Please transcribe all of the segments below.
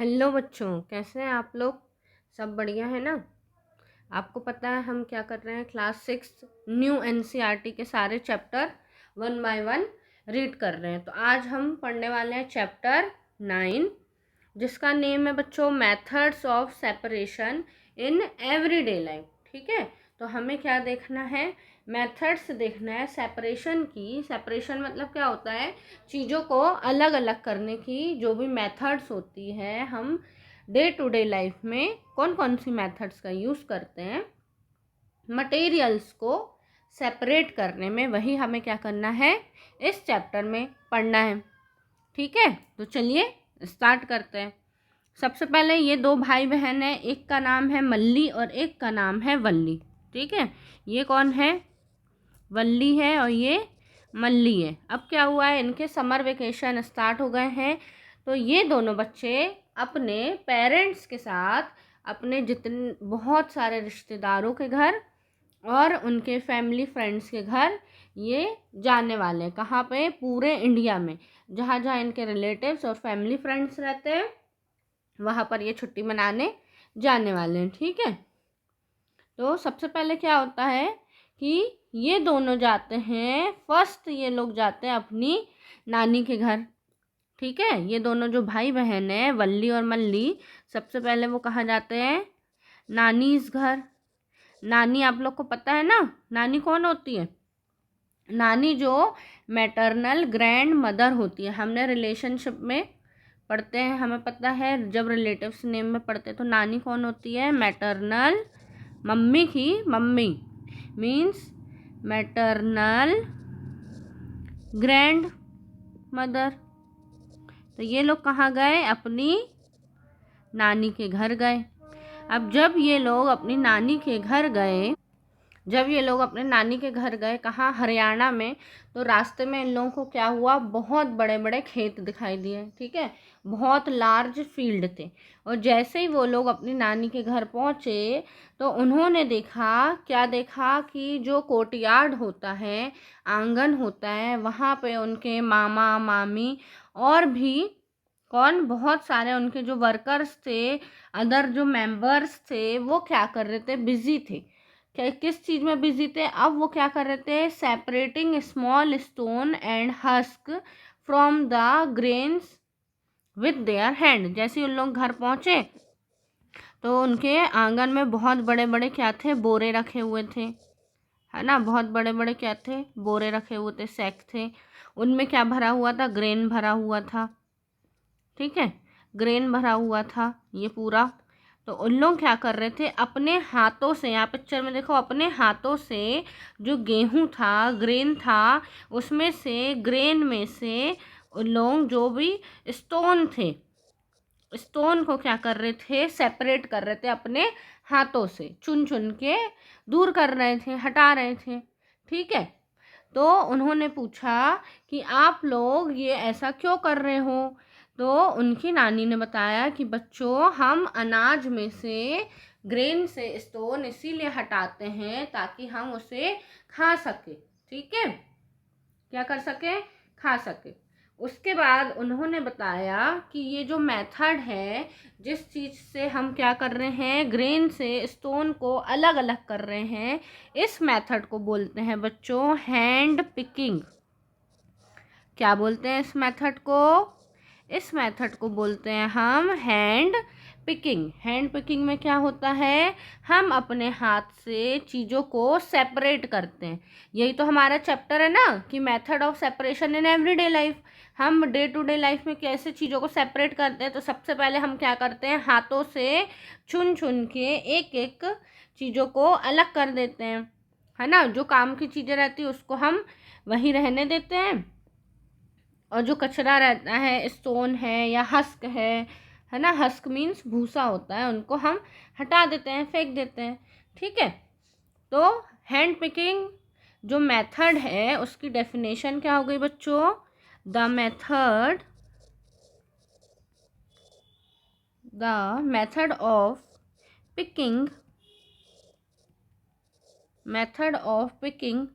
Hello बच्चों, कैसे हैं आप लोग। सब बढ़िया है ना। आपको पता है हम क्या कर रहे हैं, क्लास 6 न्यू एनसीईआरटी के सारे चैप्टर 1 बाय 1 रीड कर रहे हैं। तो आज हम पढ़ने वाले हैं चैप्टर 9, जिसका नेम है बच्चों methods of separation in everyday life. ठीक है, तो हमें क्या देखना है, मेथड्स देखना है सेपरेशन की। सेपरेशन मतलब क्या होता है, चीज़ों को अलग अलग करने की जो भी मेथड्स होती है, हम डे टू डे लाइफ में कौन कौन सी मेथड्स का यूज़ करते हैं मटेरियल्स को सेपरेट करने में, वही हमें क्या करना है, इस चैप्टर में पढ़ना है। ठीक है, तो चलिए स्टार्ट करते हैं। सबसे पहले ये दो भाई बहन है, एक का नाम है मल्ली और एक का नाम है वल्ली। ठीक है, ये कौन है, वल्ली है और ये मल्ली है। अब क्या हुआ है, इनके समर वेकेशन स्टार्ट हो गए हैं, तो ये दोनों बच्चे अपने पेरेंट्स के साथ अपने जितने बहुत सारे रिश्तेदारों के घर और उनके फैमिली फ्रेंड्स के घर ये जाने वाले हैं। कहाँ पे, पूरे इंडिया में जहाँ जहाँ इनके रिलेटिव्स और फैमिली फ्रेंड्स रहते हैं, वहाँ पर ये छुट्टी मनाने जाने वाले हैं। ठीक है, तो सबसे पहले क्या होता है कि ये दोनों जाते हैं, फर्स्ट ये लोग जाते हैं अपनी नानी के घर। ठीक है, ये दोनों जो भाई बहन हैं वल्ली और मल्ली, सबसे पहले वो कहाँ जाते हैं, नानीज घर। नानी आप लोग को पता है ना, नानी कौन होती है। नानी जो मैटरनल ग्रैंड मदर होती है। हमने रिलेशनशिप में पढ़ते हैं, हमें पता है जब रिलेटिव्स नेम में पढ़ते हैं तो नानी कौन होती है, मैटरनल, मम्मी की mummy, means maternal grand mother. तो ये लोग कहाँ गए, अपनी नानी के घर गए। अब जब ये लोग अपनी नानी के घर गए, जब ये लोग अपने नानी के घर गए, कहाँ, हरियाणा में, तो रास्ते में इन लोगों को क्या हुआ, बहुत बड़े बड़े खेत दिखाई दिए। ठीक है, बहुत लार्ज फील्ड थे। और जैसे ही वो लोग अपनी नानी के घर पहुँचे तो उन्होंने देखा, क्या देखा कि जो कोर्टयार्ड होता है, आंगन होता है, वहाँ पे उनके मामा मामी और भी कौन, बहुत सारे उनके जो वर्कर्स थे, अदर जो मेंबर्स थे, वो क्या कर रहे थे, बिजी थे। क्या, किस चीज़ में बिजी थे, अब वो क्या कर रहे थे, separating small stone and husk from the grains with their hand. जैसे उन लोग घर पहुँचे तो उनके आंगन में बहुत बड़े बड़े क्या थे, बोरे रखे हुए थे, है ना, बहुत बड़े बड़े क्या थे, बोरे रखे हुए थे, सैक थे। उनमें क्या भरा हुआ था, ग्रेन भरा हुआ था। ठीक है, ग्रेन भरा हुआ था ये पूरा। तो उन लोग क्या कर रहे थे, अपने हाथों से, यहाँ पिक्चर में देखो, अपने हाथों से जो गेहूं था, ग्रेन था, उसमें से, ग्रेन में से उन लोग जो भी स्टोन थे, स्टोन को क्या कर रहे थे, सेपरेट कर रहे थे, अपने हाथों से चुन चुन के दूर कर रहे थे, हटा रहे थे। ठीक है, तो उन्होंने पूछा कि आप लोग ये ऐसा क्यों कर रहे हो। तो उनकी नानी ने बताया कि बच्चों, हम अनाज में से, ग्रेन से स्टोन इसीलिए हटाते हैं ताकि हम उसे खा सके। ठीक है, क्या कर सके, खा सके। उसके बाद उन्होंने बताया कि ये जो मेथड है, जिस चीज़ से हम क्या कर रहे हैं, ग्रेन से स्टोन को अलग अलग कर रहे हैं, इस मेथड को बोलते हैं बच्चों हैंड पिकिंग। क्या बोलते हैं इस मेथड को, इस मेथड को बोलते हैं हम हैंड पिकिंग। हैंड पिकिंग में क्या होता है, हम अपने हाथ से चीज़ों को सेपरेट करते हैं। यही तो हमारा चैप्टर है ना, कि method of separation in everyday life. हम डे टू डे लाइफ में कैसे चीज़ों को सेपरेट करते हैं। तो सबसे पहले हम क्या करते हैं, हाथों से चुन चुन के एक एक चीज़ों को अलग कर देते हैं, है ना। जो काम की चीज़ें रहती है उसको हम वहीं रहने देते हैं, और जो कचरा रहता है, स्टोन है या हस्क है ना, हस्क मीन्स भूसा होता है, उनको हम हटा देते हैं, फेंक देते हैं। ठीक है, तो हैंड पिकिंग जो मेथड है उसकी डेफिनेशन क्या हो गई बच्चों, the method of picking, method of picking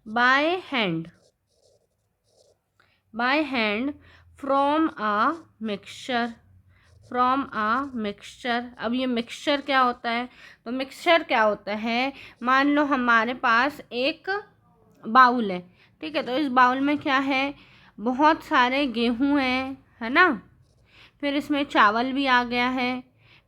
by hand, by hand from a mixture, from a mixture. अब ये मिक्सचर क्या होता है? तो मिक्सचर क्या होता है, मान लो हमारे पास एक बाउल है, ठीक है, तो इस बाउल में क्या है, बहुत सारे गेहूं हैं, है ना, फिर इसमें चावल भी आ गया है,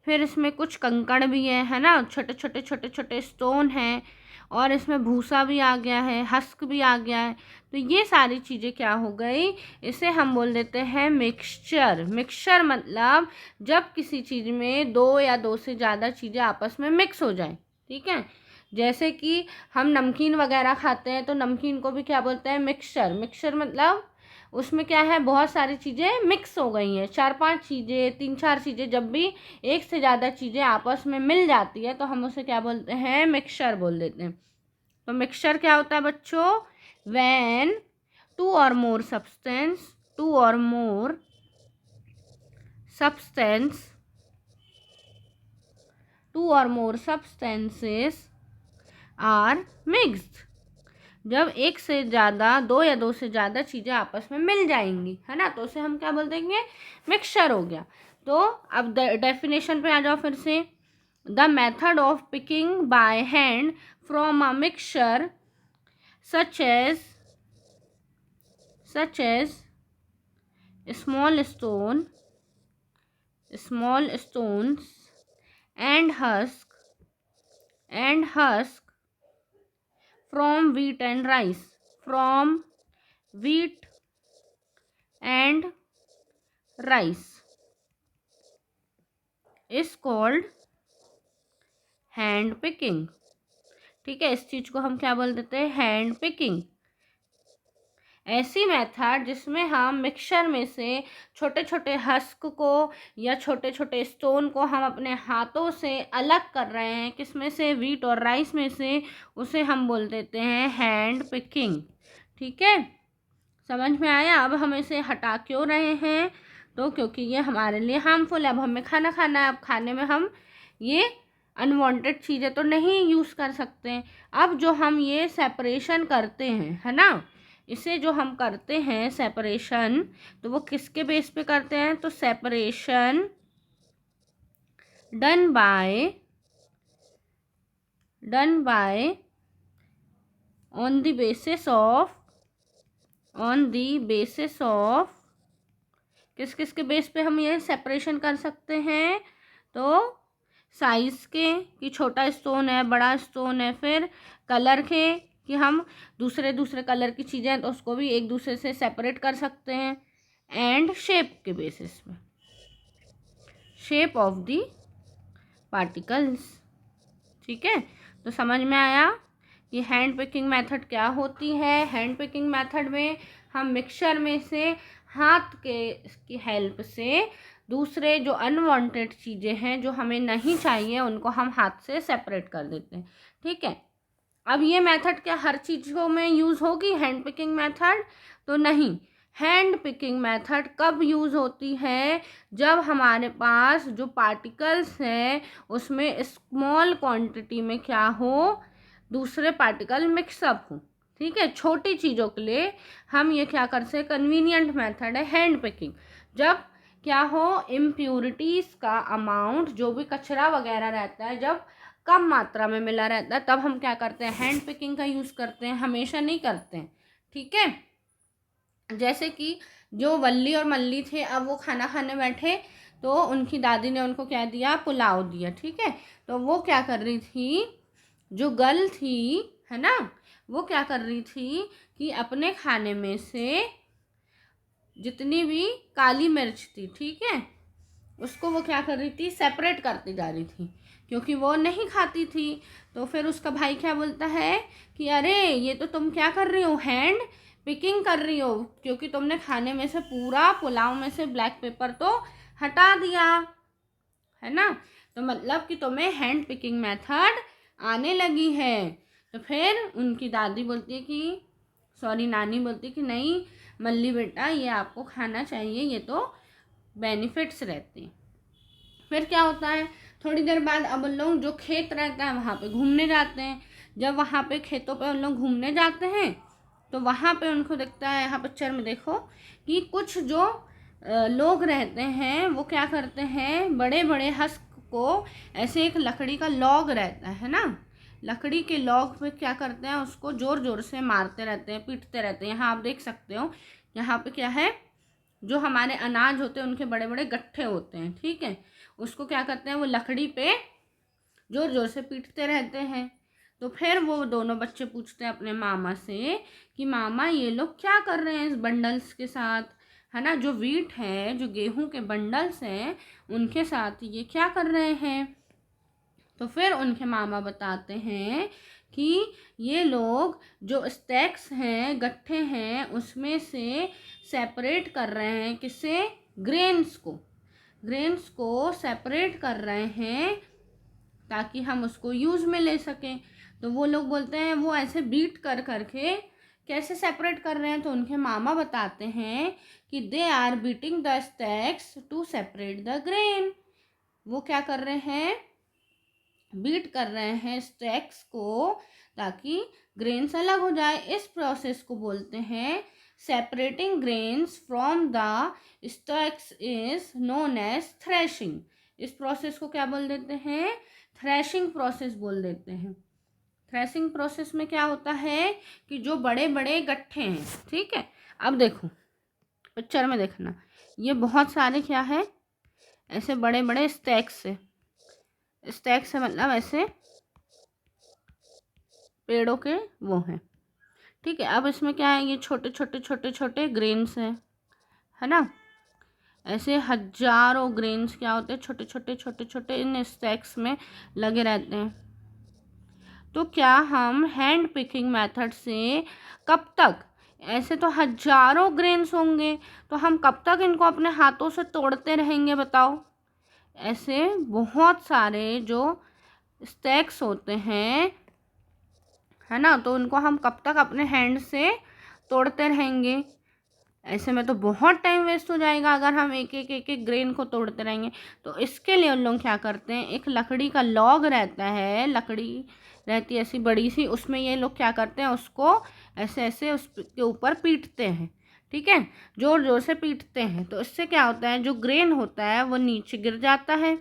फिर इसमें कुछ कंकड़ भी है ना, छोटे छोटे छोटे छोटे स्टोन हैं, और इसमें भूसा भी आ गया है, हस्क भी आ गया है। तो ये सारी चीज़ें क्या हो गई, इसे हम बोल देते हैं मिक्सचर। मिक्सचर मतलब जब किसी चीज़ में दो या दो से ज़्यादा चीज़ें आपस में मिक्स हो जाए, ठीक है। जैसे कि हम नमकीन वगैरह खाते हैं तो नमकीन को भी क्या बोलते हैं, मिक्सचर। मिक्सचर मतलब उसमें क्या है, बहुत सारी चीज़ें मिक्स हो गई हैं, 4-5 चीज़ें, 3-4 चीज़ें, जब भी एक से ज़्यादा चीज़ें आपस में मिल जाती है तो हम उसे क्या बोलते हैं, मिक्सचर बोल देते हैं। तो मिक्सचर क्या होता है बच्चों, व्हेन टू और मोर सब्सटेंस, टू और मोर सब्सटेंस, टू और मोर सब्सटेंसेस आर मिक्स्ड। जब एक से ज़्यादा, दो या दो से ज़्यादा चीज़ें आपस में मिल जाएंगी, है ना, तो उसे हम क्या बोल देंगे, मिक्सचर हो गया। तो अब डेफिनेशन पे आ जाओ फिर से। The method of picking by hand from a mixture such as small stones and husk from wheat and rice, from wheat and rice is called hand picking. ठीक है, इस चीज़ को हम क्या बोल देते हैं, हैंड पिकिंग। ऐसी मेथड जिसमें हम मिक्सचर में से छोटे छोटे हस्क को या छोटे छोटे स्टोन को हम अपने हाथों से अलग कर रहे हैं, किसमें से, व्हीट और राइस में से, उसे हम बोल देते हैं हैंड पिकिंग। ठीक है, समझ में आया। अब हम इसे हटा क्यों रहे हैं, तो क्योंकि ये हमारे लिए हार्मफुल है। अब हमें खाना खाना है, अब खाने में हम ये अनवांटेड चीज़ें तो नहीं यूज़ कर सकते हैं। अब जो हम ये सेपरेशन करते हैं, है ना, इसे जो हम करते हैं सेपरेशन, तो वो किसके बेस पे करते हैं, तो separation done by on the basis of किस किस के बेस पे हम ये सेपरेशन कर सकते हैं, तो साइज़ के, कि छोटा स्टोन है, बड़ा स्टोन है, फिर कलर के, कि हम दूसरे कलर की चीज़ें हैं तो उसको भी एक दूसरे से सेपरेट कर सकते हैं, एंड शेप के बेसिस में, शेप ऑफ द पार्टिकल्स। ठीक है, तो समझ में आया कि हैंड पिकिंग मेथड क्या होती है। हैंड पिकिंग मेथड में हम मिक्सचर में से हाथ के की हेल्प से दूसरे जो अनवांटेड चीज़ें हैं जो हमें नहीं चाहिए उनको हम हाथ से सेपरेट कर देते हैं। ठीक है, अब ये मेथड क्या हर चीज़ों में यूज़ होगी हैंड पिकिंग मेथड, तो नहीं। हैंड पिकिंग मेथड कब यूज़ होती है, जब हमारे पास जो पार्टिकल्स हैं उसमें स्मॉल क्वांटिटी में क्या हो, दूसरे पार्टिकल मिक्सअप हो। ठीक है, छोटी चीज़ों के लिए हम ये क्या कर सकते, कन्वीनियंट मेथड है हैंड पिकिंग। जब क्या हो, इम्प्योरिटीज़ का अमाउंट, जो भी कचरा वगैरह रहता है, जब कम मात्रा में मिला रहता है, तब हम क्या करते हैं, हैंड पिकिंग का यूज़ करते हैं, हमेशा नहीं करते हैं। ठीक है, जैसे कि जो वल्ली और मल्ली थे, अब वो खाना खाने बैठे तो उनकी दादी ने उनको क्या दिया, पुलाव दिया। ठीक है, तो वो क्या कर रही थी, जो गर्ल थी, है ना, वो क्या कर रही थी कि अपने खाने में से जितनी भी काली मिर्च थी, ठीक है, उसको वो क्या कर रही थी, सेपरेट करती जा रही थी, क्योंकि वो नहीं खाती थी। तो फिर उसका भाई क्या बोलता है कि अरे ये तो तुम क्या कर रही हो, हैंड पिकिंग कर रही हो, क्योंकि तुमने खाने में से पूरा पुलाव में से ब्लैक पेपर तो हटा दिया, है ना, तो मतलब कि तुम्हें हैंड पिकिंग मेथड आने लगी है। तो फिर उनकी दादी बोलती है कि, सॉरी नानी बोलती है कि नहीं मल्ली बेटा, ये आपको खाना चाहिए, ये तो बेनिफिट्स रहते हैं। फिर क्या होता है, थोड़ी देर बाद अब उन लोग जो खेत रहता है वहाँ पे घूमने जाते हैं। जब वहाँ पे खेतों पे उन लोग घूमने जाते हैं तो वहाँ पे उनको दिखता है, यहाँ पिक्चर में देखो, कि कुछ जो लोग रहते हैं वो क्या करते हैं, बड़े बड़े हस्क को ऐसे एक लकड़ी का लॉग रहता है ना, लकड़ी के लॉग पे क्या करते हैं, उसको ज़ोर ज़ोर से मारते रहते हैं, पीटते रहते हैं। यहाँ आप देख सकते हो, यहाँ पे क्या है, जो हमारे अनाज होते हैं उनके बड़े बड़े गट्ठे होते हैं, ठीक है, उसको क्या करते हैं, वो लकड़ी पे ज़ोर ज़ोर से पीटते रहते हैं। तो फिर वो दोनों बच्चे पूछते हैं अपने मामा से कि मामा ये लोग क्या कर रहे हैं इस बंडल्स के साथ, है ना, जो वीट है, जो गेहूं के बंडल्स हैं उनके साथ ये क्या कर रहे हैं। तो फिर उनके मामा बताते हैं कि ये लोग जो स्टैक्स हैं, गट्ठे हैं, उसमें से सेपरेट कर रहे हैं, किससे, ग्रेन्स को सेपरेट कर रहे हैं ताकि हम उसको यूज़ में ले सकें। तो वो लोग बोलते हैं वो ऐसे बीट कर करके कैसे सेपरेट कर रहे हैं, तो उनके मामा बताते हैं कि they are beating the stacks to separate the grain. वो क्या कर रहे हैं, बीट कर रहे हैं स्टैक्स को ताकि ग्रेन्स अलग हो जाए। इस प्रोसेस को बोलते हैं separating grains from the stacks is known as threshing. इस प्रोसेस को क्या बोल देते हैं, थ्रेशिंग प्रोसेस बोल देते हैं। थ्रेशिंग प्रोसेस में क्या होता है कि जो बड़े बड़े गट्ठे हैं, ठीक है, अब देखो पिक्चर में देखना, ये बहुत सारे क्या है, ऐसे बड़े बड़े स्टैक्स है, स्टैक्स है मतलब ऐसे पेड़ों के वो हैं, ठीक है। अब इसमें क्या है, ये छोटे छोटे छोटे छोटे ग्रेन्स हैं, है ना, ऐसे हजारों ग्रेन्स क्या होते हैं, छोटे छोटे छोटे छोटे इन स्टैक्स में लगे रहते हैं। तो क्या हम हैंड पिकिंग मेथड से कब तक, ऐसे तो हजारों ग्रेन्स होंगे, तो हम कब तक इनको अपने हाथों से तोड़ते रहेंगे बताओ। ऐसे बहुत सारे जो स्टैक्स होते हैं, है ना, तो उनको हम कब तक अपने हैंड से तोड़ते रहेंगे। ऐसे में तो बहुत टाइम वेस्ट हो जाएगा अगर हम एक एक एक एक ग्रेन को तोड़ते रहेंगे। तो इसके लिए उन लोग क्या करते हैं, एक लकड़ी का लॉग रहता है, लकड़ी रहती है ऐसी बड़ी सी, उसमें ये लोग क्या करते हैं, उसको ऐसे ऐसे उसके ऊपर पीटते हैं, ठीक है, जोर जोर से पीटते हैं। तो इससे क्या होता है, जो ग्रेन होता है वो नीचे गिर जाता है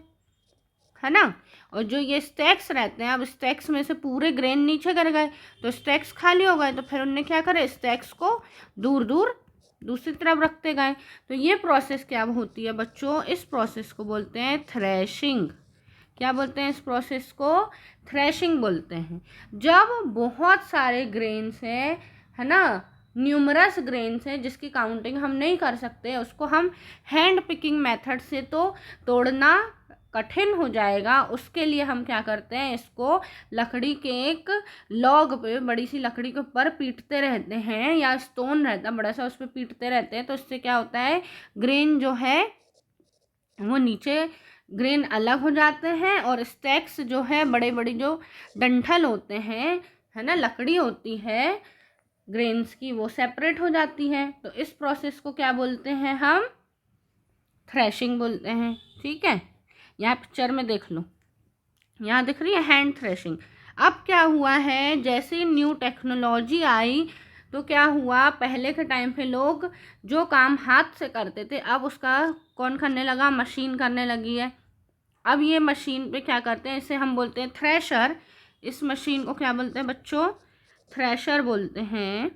ना, और जो ये स्टैक्स रहते हैं, अब स्टैक्स में से पूरे ग्रेन नीचे गिर गए तो स्टैक्स खाली हो गए, तो फिर उनने क्या करे, स्टैक्स को दूर दूर दूसरी तरफ रखते गए। तो ये प्रोसेस क्या होती है बच्चों, इस प्रोसेस को बोलते हैं थ्रेशिंग। क्या बोलते हैं इस प्रोसेस को, थ्रेशिंग बोलते हैं। जब बहुत सारे ग्रेन्स हैं, है ना, न्यूमरस ग्रेन्स हैं जिसकी काउंटिंग हम नहीं कर सकते, उसको हम हैंड पिकिंग मेथड से तो तोड़ना कठिन हो जाएगा। उसके लिए हम क्या करते हैं, इसको लकड़ी के एक लॉग पे, बड़ी सी लकड़ी के ऊपर पीटते रहते हैं, या स्टोन रहता है बड़ा सा, उस पर पीटते रहते हैं। तो इससे क्या होता है, ग्रेन जो है वो नीचे, ग्रेन अलग हो जाते हैं, और स्टैक्स जो है, बड़े बड़े जो डंठल होते हैं, है ना, लकड़ी होती है ग्रेन्स की, वो सेपरेट हो जाती है। तो इस प्रोसेस को क्या बोलते हैं हम, थ्रेशिंग बोलते हैं, ठीक है। यहाँ पिक्चर में देख लो, यहाँ दिख रही है हैंड थ्रेशिंग। अब क्या हुआ है, जैसे न्यू टेक्नोलॉजी आई तो क्या हुआ, पहले के टाइम पे लोग जो काम हाथ से करते थे, अब उसका कौन करने लगा, मशीन करने लगी है। अब ये मशीन पे क्या करते हैं, इसे हम बोलते हैं थ्रेशर। इस मशीन को क्या बोलते हैं बच्चों, थ्रेशर बोलते हैं,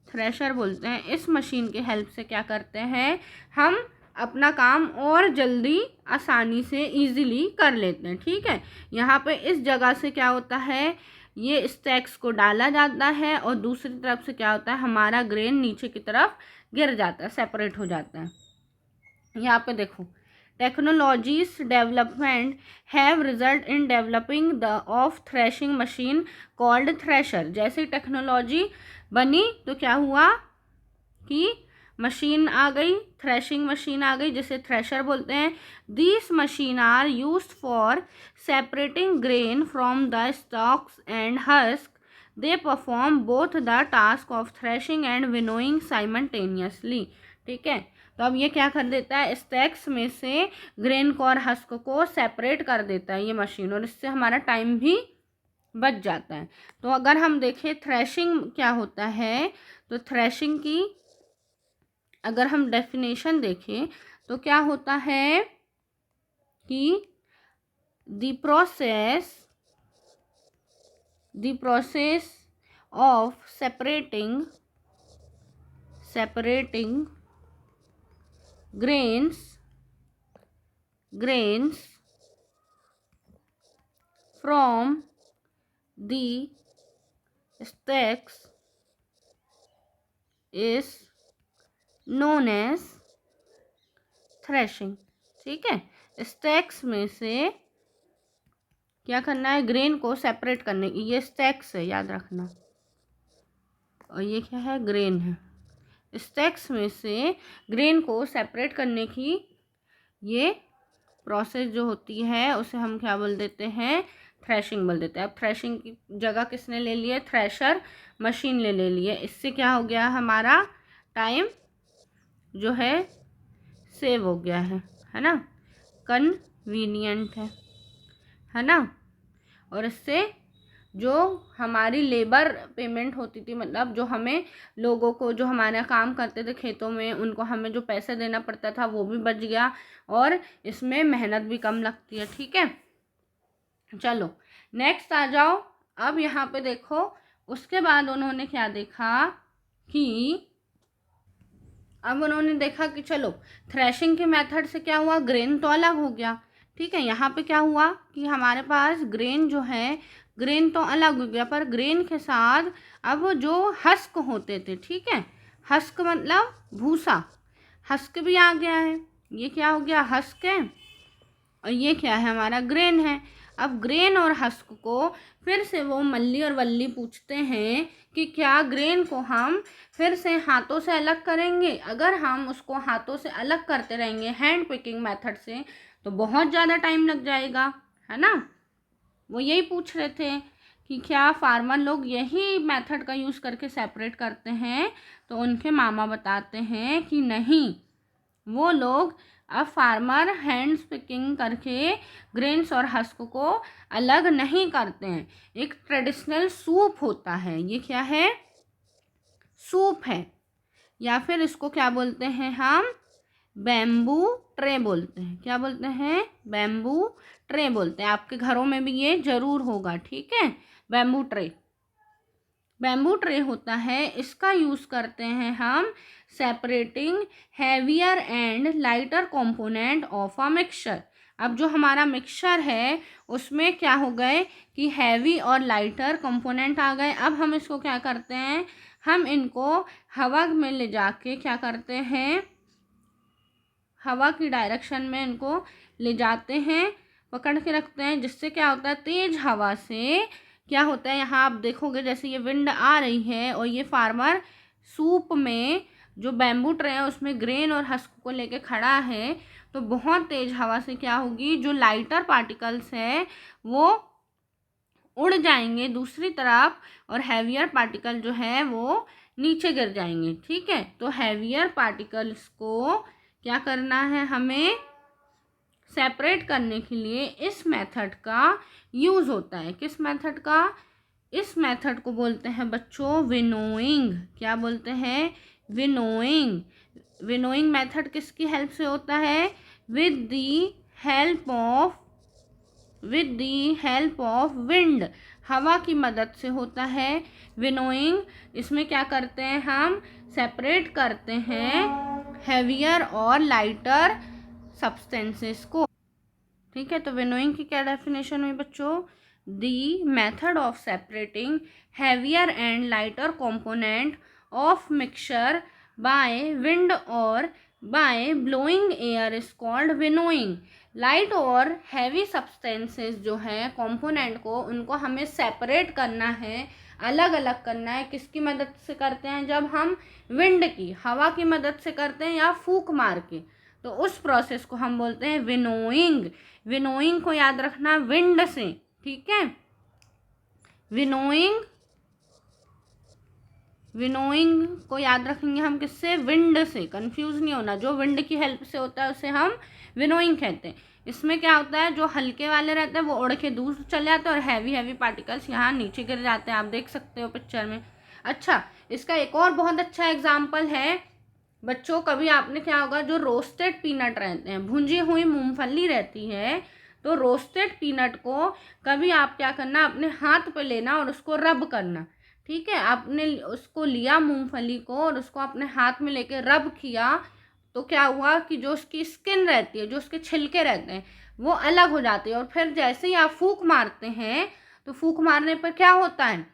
थ्रेशर बोलते हैं। इस मशीन के हेल्प से क्या करते हैं, हम अपना काम और जल्दी आसानी से इजीली कर लेते हैं, ठीक है। यहाँ पे इस जगह से क्या होता है, ये स्टैक्स को डाला जाता है, और दूसरी तरफ से क्या होता है, हमारा ग्रेन नीचे की तरफ गिर जाता है, सेपरेट हो जाता है। यहाँ पे देखो, technologies development have result in developing the of threshing machine called thresher. जैसे टेक्नोलॉजी बनी तो क्या हुआ कि मशीन आ गई, थ्रेशिंग मशीन आ गई, जिसे थ्रेशर बोलते हैं। This machine are used for separating grain from the stalks and husk. They perform both the task of threshing and winnowing simultaneously, ठीक है। तो अब ये क्या कर देता है, स्टैक्स में से ग्रेन को और हस्क को सेपरेट कर देता है ये मशीन, और इससे हमारा टाइम भी बच जाता है। तो अगर हम देखें थ्रेशिंग क्या होता है, तो थ्रेशिंग की अगर हम डेफिनेशन देखें तो क्या होता है कि the process of separating grains from the stalks is known as threshing। ठीक है, स्टैक्स में से क्या करना है, ग्रेन को सेपरेट करने की, ये स्टैक्स है याद रखना, और ये क्या है, ग्रेन है। स्टैक्स में से ग्रेन को सेपरेट करने की ये प्रोसेस जो होती है उसे हम क्या बोल देते हैं, थ्रेशिंग बोल देते हैं। अब थ्रेशिंग की जगह किसने ले ली है, थ्रेशर मशीन ले ली है। इससे क्या हो गया, हमारा टाइम जो है सेव हो गया है ना, कन्वीनियंट है ना। और इससे जो हमारी लेबर पेमेंट होती थी, मतलब जो हमें लोगों को जो हमारे काम करते थे खेतों में, उनको हमें जो पैसे देना पड़ता था वो भी बच गया, और इसमें मेहनत भी कम लगती है। ठीक है, चलो नेक्स्ट आ जाओ। अब यहाँ पे देखो, उसके बाद उन्होंने क्या देखा कि अब उन्होंने देखा कि चलो थ्रेशिंग के मेथड से क्या हुआ, ग्रेन तो अलग हो गया। ठीक है, यहाँ पे क्या हुआ कि हमारे पास ग्रेन जो है, ग्रेन तो अलग हो गया, पर ग्रेन के साथ अब जो हस्क होते थे, ठीक है, हस्क मतलब भूसा, हस्क भी आ गया है। ये क्या हो गया, हस्क है, और ये क्या है, हमारा ग्रेन है। अब ग्रेन और हस्क को फिर से वो मल्ली और वल्ली पूछते हैं कि क्या ग्रेन को हम फिर से हाथों से अलग करेंगे। अगर हम उसको हाथों से अलग करते रहेंगे हैंड पिकिंग मेथड से तो बहुत ज़्यादा टाइम लग जाएगा, है ना। वो यही पूछ रहे थे कि क्या फार्मर लोग यही मेथड का यूज़ करके सेपरेट करते हैं। तो उनके मामा बताते हैं कि नहीं, वो लोग अब फार्मर हैंड्स पिकिंग करके ग्रेन्स और हस्क को अलग नहीं करते हैं। एक ट्रेडिशनल सूप होता है, ये क्या है, सूप है, या फिर इसको क्या बोलते हैं हम, बैम्बू ट्रे बोलते हैं। क्या बोलते हैं, बैम्बू ट्रे बोलते हैं। आपके घरों में भी ये ज़रूर होगा, ठीक है। बैम्बू ट्रे होता है, इसका यूज़ करते हैं हम separating heavier and lighter component of a mixture. अब जो हमारा मिक्सचर है उसमें क्या हो गए कि हैवी और लाइटर कंपोनेंट आ गए। अब हम इसको क्या करते हैं, हम इनको हवा में ले जाके क्या करते हैं, हवा की डायरेक्शन में इनको ले जाते हैं, पकड़ के रखते हैं, जिससे क्या होता है, तेज़ हवा से क्या होता है, यहाँ आप देखोगे जैसे ये विंड आ रही है और ये फार्मर सूप में जो बैम्बू ट्रे है उसमें ग्रेन और हस्क को लेके खड़ा है, तो बहुत तेज़ हवा से क्या होगी, जो लाइटर पार्टिकल्स है वो उड़ जाएंगे दूसरी तरफ, और हैवियर पार्टिकल जो है वो नीचे गिर जाएंगे। ठीक है, तो हैवियर पार्टिकल्स को क्या करना है, हमें सेपरेट करने के लिए इस मेथड का यूज़ होता है। किस मेथड का, इस मेथड को बोलते हैं बच्चों विनोइंग। क्या बोलते हैं, विनोइंग। विनोइंग मेथड किसकी हेल्प से होता है, with the help of wind, हवा की मदद से होता है विनोइंग। इसमें क्या करते हैं, हम सेपरेट करते हैं हैवियर और लाइटर सब्सटेंसेस को। ठीक है, तो विनोइंग की क्या डेफिनेशन हुई बच्चों, the method of separating heavier and lighter component of mixture by wind और by blowing air is called winnowing. Light और हैवी सब्सटेंसेस जो है कंपोनेंट को, उनको हमें सेपरेट करना है, अलग अलग करना है। किसकी मदद से करते हैं, जब हम विंड की, हवा की मदद से करते हैं या फूंक मार के, तो उस प्रोसेस को हम बोलते हैं विनोइंग। विनोइंग को याद रखना विंड से, ठीक है। विनोइंग को याद रखेंगे हम किससे, विंड से, कंफ्यूज नहीं होना। जो विंड की हेल्प से होता है उसे हम विनोइंग कहते हैं। इसमें क्या होता है, जो हल्के वाले रहते हैं वो उड़ के दूर चले जाते हैं और हैवी पार्टिकल्स यहाँ नीचे गिर जाते हैं, आप देख सकते हो पिक्चर में। अच्छा, इसका एक और बहुत अच्छा एग्जाम्पल है बच्चों कभी आपने क्या होगा, जो रोस्टेड पीनट रहते हैं, भुंजी हुई मूंगफली रहती है, तो रोस्टेड पीनट को कभी आप क्या करना, अपने हाथ पे लेना और उसको रब करना। ठीक है, आपने उसको लिया मूंगफली को और उसको अपने हाथ में लेके रब किया, तो क्या हुआ कि जो उसकी स्किन रहती है, जो उसके छिलके रहते हैं, वो अलग हो जाते हैं। और फिर जैसे ही आप फूंक मारते हैं, तो फूंक मारने पर क्या होता है,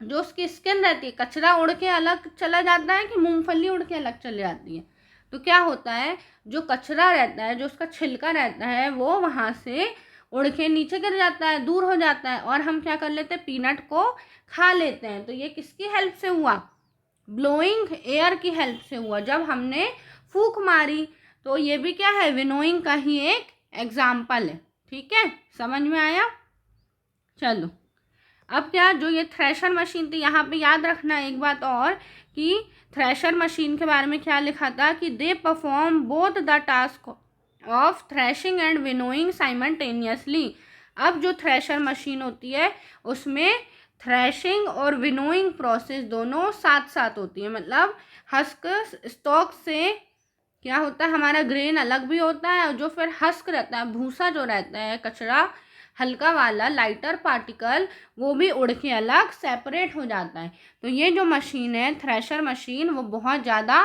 जो उसकी स्किन रहती है, कचरा उड़ के अलग चला जाता है कि मूंगफली उड़ के अलग चली जाती है। तो क्या होता है, जो कचरा रहता है, जो उसका छिलका रहता है, वो वहाँ से उड़ के नीचे गिर जाता है, दूर हो जाता है, और हम क्या कर लेते हैं, पीनट को खा लेते हैं। तो ये किसकी हेल्प से हुआ, ब्लोइंग एयर की हेल्प से हुआ, जब हमने फूंक मारी। तो ये भी क्या है, विनोइंग का ही एक एग्जाम्पल है। ठीक है, समझ में आया। चलो, अब क्या, जो ये थ्रेशर मशीन थी, यहाँ पे याद रखना एक बात और, कि थ्रेशर मशीन के बारे में क्या लिखा था, कि दे perform both the task of threshing and winnowing simultaneously. अब जो थ्रेशर मशीन होती है, उसमें थ्रेशिंग और विनोइंग प्रोसेस दोनों साथ साथ होती है। मतलब हस्क स्टॉक से क्या होता है, हमारा ग्रेन अलग भी होता है, और जो फिर हस्क रहता है, भूसा जो रहता है, कचरा हल्का वाला लाइटर पार्टिकल, वो भी उड़ के अलग सेपरेट हो जाता है। तो ये जो मशीन है, थ्रेशर मशीन, वो बहुत ज़्यादा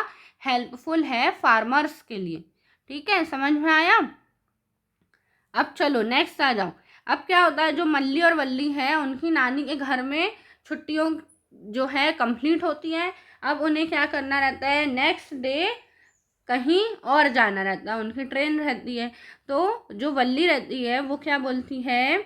हेल्पफुल है फार्मर्स के लिए। ठीक है, समझ में आया। अब चलो नेक्स्ट आ जाओ। अब क्या होता है, जो मल्ली और वल्ली है, उनकी नानी के घर में छुट्टियों जो है कंप्लीट होती है। अब उन्हें क्या करना रहता है, नेक्स्ट डे कहीं और जाना रहता है, उनकी ट्रेन रहती है। तो जो वल्ली रहती है, वो क्या बोलती है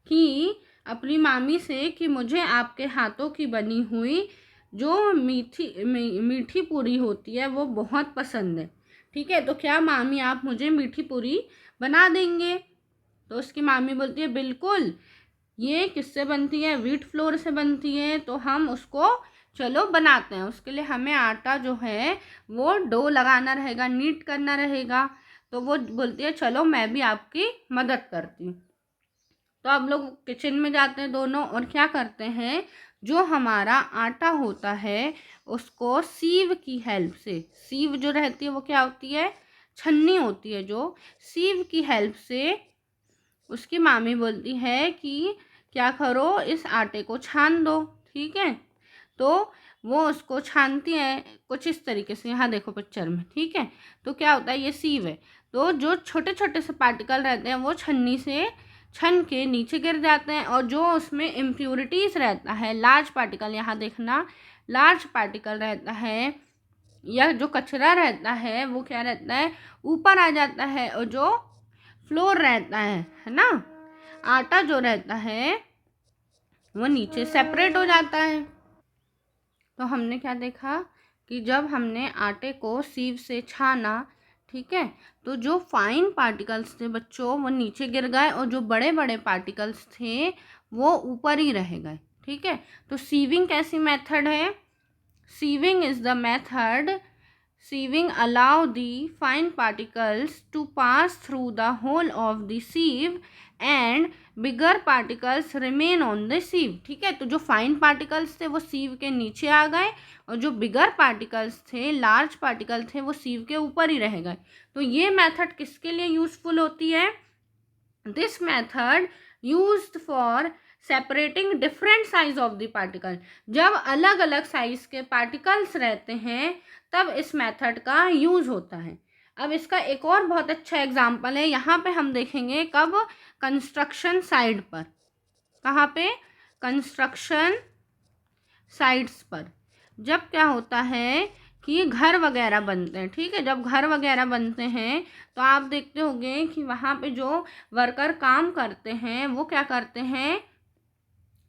कि अपनी मामी से, कि मुझे आपके हाथों की बनी हुई जो मीठी पूरी होती है, वो बहुत पसंद है। ठीक है, तो क्या मामी आप मुझे मीठी पूरी बना देंगे। तो उसकी मामी बोलती है, बिल्कुल। ये किससे बनती है, व्हीट फ्लोर से बनती है, तो हम उसको चलो बनाते हैं। उसके लिए हमें आटा जो है वो डो लगाना रहेगा, नीट करना रहेगा। तो वो बोलती है, चलो मैं भी आपकी मदद करती हूँ। तो अब लोग किचन में जाते हैं दोनों, और क्या करते हैं, जो हमारा आटा होता है, उसको सीव की हेल्प से, सीव जो रहती है वो क्या होती है, छन्नी होती है, जो सीव की हेल्प से उसकी मामी बोलती है कि क्या करो, इस आटे को छान दो। ठीक है, तो वो उसको छानती है कुछ इस तरीके से, यहाँ देखो पिक्चर में। ठीक है, तो क्या होता है, ये सीव है। तो जो छोटे छोटे से पार्टिकल रहते हैं, वो छन्नी से छन के नीचे गिर जाते हैं, और जो उसमें इम्प्योरिटीज़ रहता है, लार्ज पार्टिकल, यहाँ देखना, लार्ज पार्टिकल रहता है, या जो कचरा रहता है, वो क्या रहता है, ऊपर आ जाता है, और जो फ्लोर रहता है ना, आटा जो रहता है, वो नीचे सेपरेट हो जाता है। तो हमने क्या देखा, कि जब हमने आटे को सीव से छाना, ठीक है, तो जो फाइन पार्टिकल्स थे बच्चों, वो नीचे गिर गए, और जो बड़े बड़े पार्टिकल्स थे, वो ऊपर ही रह गए। ठीक है, तो सीविंग कैसी मेथड है, sieving is the method, sieving allow the fine particles to pass through the hole of the sieve and bigger particles remain on the sieve। ठीक है, तो जो फाइन पार्टिकल्स थे वो सीव के नीचे आ गए, और जो बिगर पार्टिकल्स थे, लार्ज पार्टिकल थे, वो सीव के ऊपर ही रह गए। तो ये मेथड किसके लिए यूजफुल होती है, this method used for separating different size of the particle. जब अलग अलग साइज के पार्टिकल्स रहते हैं, तब इस मेथड का यूज़ होता है। अब इसका एक और बहुत अच्छा एग्जाम्पल है, यहाँ पे हम देखेंगे कब, कंस्ट्रक्शन साइट पर। कहाँ पे, कंस्ट्रक्शन साइट्स पर। जब क्या होता है कि घर वगैरह बनते हैं, ठीक है, जब घर वगैरह बनते हैं, तो आप देखते होंगे कि वहाँ पे जो वर्कर काम करते हैं, वो क्या करते हैं,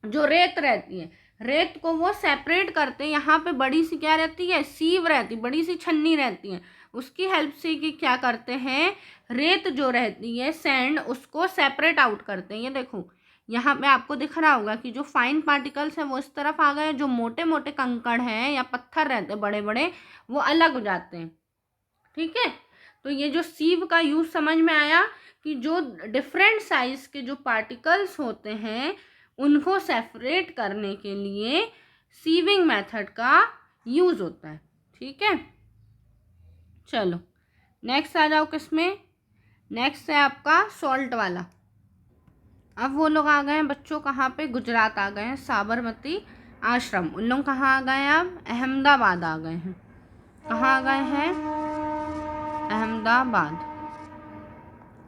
जो रेत रहती है, रेत को वो सेपरेट करते हैं। यहाँ पे बड़ी सी क्या रहती है, सीव रहती, बड़ी सी छन्नी रहती है, उसकी हेल्प से कि क्या करते हैं, रेत जो रहती है, सैंड, उसको सेपरेट आउट करते हैं। ये देखो, यहाँ पे आपको दिख रहा होगा कि जो फाइन पार्टिकल्स हैं वो इस तरफ आ गए, जो मोटे मोटे कंकड़ हैं या पत्थर रहते हैं बड़े बड़े, वो अलग हो जाते हैं। ठीक है, तो ये जो सीव का यूज समझ में आया, कि जो डिफरेंट साइज के जो पार्टिकल्स होते हैं, उनको सेपरेट करने के लिए सीविंग मेथड का यूज़ होता है। ठीक है, चलो नेक्स्ट आ जाओ। किसमें? नेक्स्ट है आपका सॉल्ट वाला। अब वो लोग आ गए हैं बच्चों कहाँ पे? गुजरात आ गए हैं, साबरमती आश्रम। उन लोग कहाँ आ गए हैं? अब अहमदाबाद आ गए हैं। कहाँ आ गए हैं? अहमदाबाद।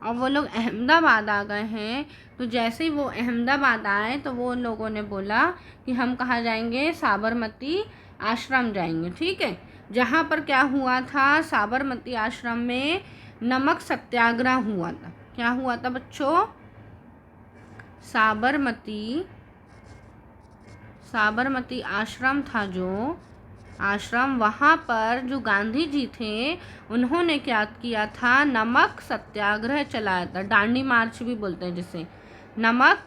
और वो लोग अहमदाबाद आ गए हैं, तो जैसे ही वो अहमदाबाद आए तो वो लोगों ने बोला कि हम कहाँ जाएंगे? साबरमती आश्रम जाएंगे। ठीक है, जहाँ पर क्या हुआ था? साबरमती आश्रम में नमक सत्याग्रह हुआ था। क्या हुआ था बच्चों? साबरमती आश्रम था जो आश्रम, वहाँ पर जो गांधी जी थे उन्होंने क्या किया था? नमक सत्याग्रह चलाया था। दांडी मार्च भी बोलते हैं जिसे, नमक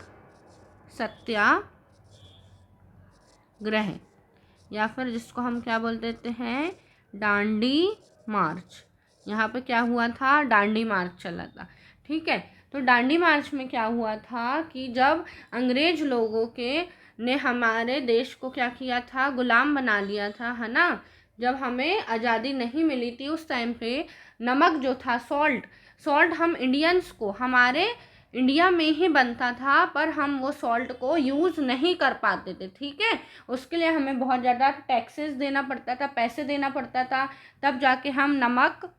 सत्याग्रह, या फिर जिसको हम क्या बोल देते हैं? दांडी मार्च। यहाँ पे क्या हुआ था? दांडी मार्च चला था। ठीक है, तो दांडी मार्च में क्या हुआ था कि जब अंग्रेज लोगों के ने हमारे देश को क्या किया था? गुलाम बना लिया था, है ना। जब हमें आज़ादी नहीं मिली थी उस टाइम पे नमक जो था, सॉल्ट हम इंडियंस को, हमारे इंडिया में ही बनता था, पर हम वो सॉल्ट को यूज़ नहीं कर पाते थे। ठीक है, उसके लिए हमें बहुत ज़्यादा टैक्सेस देना पड़ता था, पैसे देना पड़ता था, तब जाके हम नमक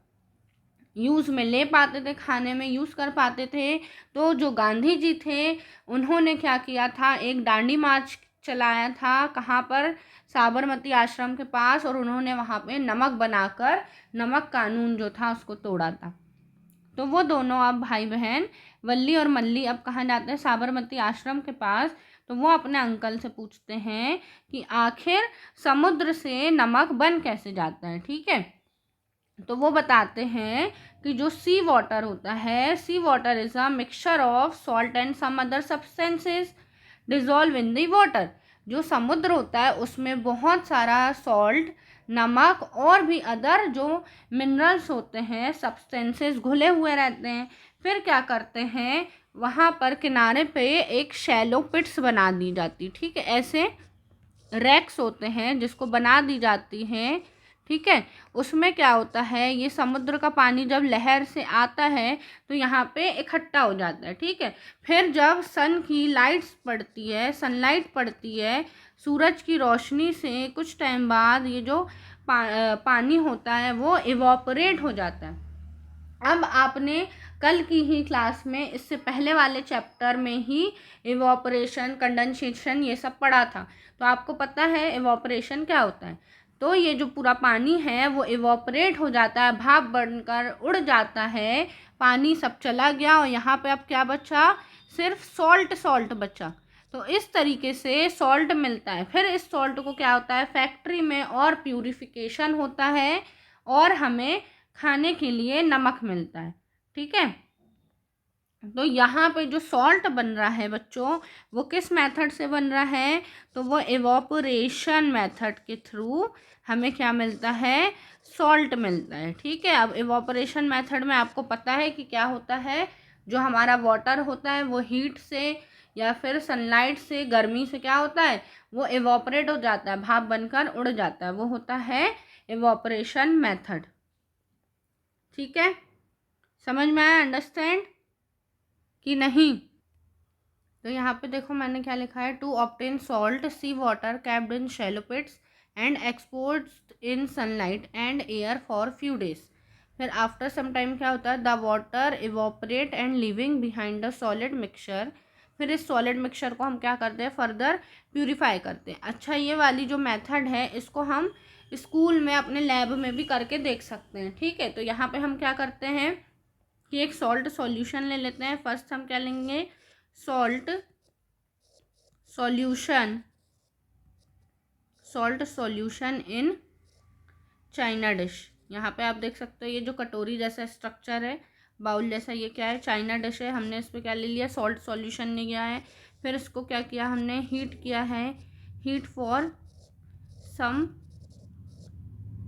यूज़ में ले पाते थे, खाने में यूज़ कर पाते थे। तो जो गांधी जी थे उन्होंने क्या किया था? एक दांडी मार्च चलाया था। कहाँ पर? साबरमती आश्रम के पास। और उन्होंने वहाँ पे नमक बनाकर नमक कानून जो था उसको तोड़ा था। तो वो दोनों अब भाई बहन वल्ली और मल्ली अब कहाँ जाते हैं? साबरमती आश्रम के पास। तो वो अपने अंकल से पूछते हैं कि आखिर समुद्र से नमक बन कैसे जाता है। ठीक है, तो वो बताते हैं कि जो सी वाटर होता है, sea water is a mixture of salt and some other substances dissolve in the water. जो समुद्र होता है उसमें बहुत सारा सॉल्ट, नमक और भी अदर जो मिनरल्स होते हैं, सब्सटेंसेस घुले हुए रहते हैं। फिर क्या करते हैं? वहाँ पर किनारे पे एक शैलो पिट्स बना दी जाती। ठीक है, ऐसे रैक्स होते हैं जिसको बना दी जाती हैं। ठीक है, उसमें क्या होता है? ये समुद्र का पानी जब लहर से आता है तो यहाँ पे इकट्ठा हो जाता है। ठीक है, फिर जब सन की लाइट्स पड़ती है, सनलाइट पड़ती है, सूरज की रोशनी से कुछ टाइम बाद ये जो पानी होता है वो इवॉपरेट हो जाता है। अब आपने कल की ही क्लास में, इससे पहले वाले चैप्टर में ही इवॉपरेशन, कंडेंसेशन ये सब पढ़ा था। तो आपको पता है इवॉपरेशन क्या होता है। तो ये जो पूरा पानी है वो इवॉपरेट हो जाता है, भाप बनकर उड़ जाता है, पानी सब चला गया और यहाँ पे अब क्या बचा? सिर्फ सॉल्ट बचा। तो इस तरीके से सॉल्ट मिलता है। फिर इस सॉल्ट को क्या होता है? फैक्ट्री में और प्यूरिफिकेशन होता है और हमें खाने के लिए नमक मिलता है। ठीक है, तो यहाँ पे जो सॉल्ट बन रहा है बच्चों, वो किस मेथड से बन रहा है? तो वो इवॉपरेशन मेथड के थ्रू हमें क्या मिलता है? सॉल्ट मिलता है। ठीक है, अब इवॉपरेशन मेथड में आपको पता है कि क्या होता है? जो हमारा वाटर होता है वो हीट से या फिर सनलाइट से, गर्मी से क्या होता है? वो इवॉपरेट हो जाता है, भाप बनकर उड़ जाता है। वो होता है इवॉपरेशन मेथड। ठीक है, समझ में आया? अंडरस्टैंड कि नहीं? तो यहाँ पे देखो मैंने क्या लिखा है, to obtain salt sea water kept in shallow pits and exposed in sunlight and air for few days. फिर आफ्टर सम टाइम क्या होता है? The water evaporate and living behind the solid mixture. फिर इस सॉलिड मिक्सचर को हम क्या करते हैं? फर्दर प्यूरिफाई करते हैं। अच्छा, ये वाली जो मेथड है इसको हम स्कूल में अपने लैब में भी करके देख सकते हैं। ठीक है, तो यहाँ पे हम क्या करते हैं कि एक सॉल्ट सॉल्यूशन ले लेते हैं। फर्स्ट हम क्या लेंगे? Salt solution in China dish. यहाँ पे आप देख सकते हो ये जो कटोरी जैसा स्ट्रक्चर है, बाउल जैसा, ये क्या है? चाइना डिश है। हमने इस पर क्या ले लिया? सॉल्ट सॉल्यूशन ले गया है। फिर इसको क्या किया हमने? हीट किया है, हीट फॉर सम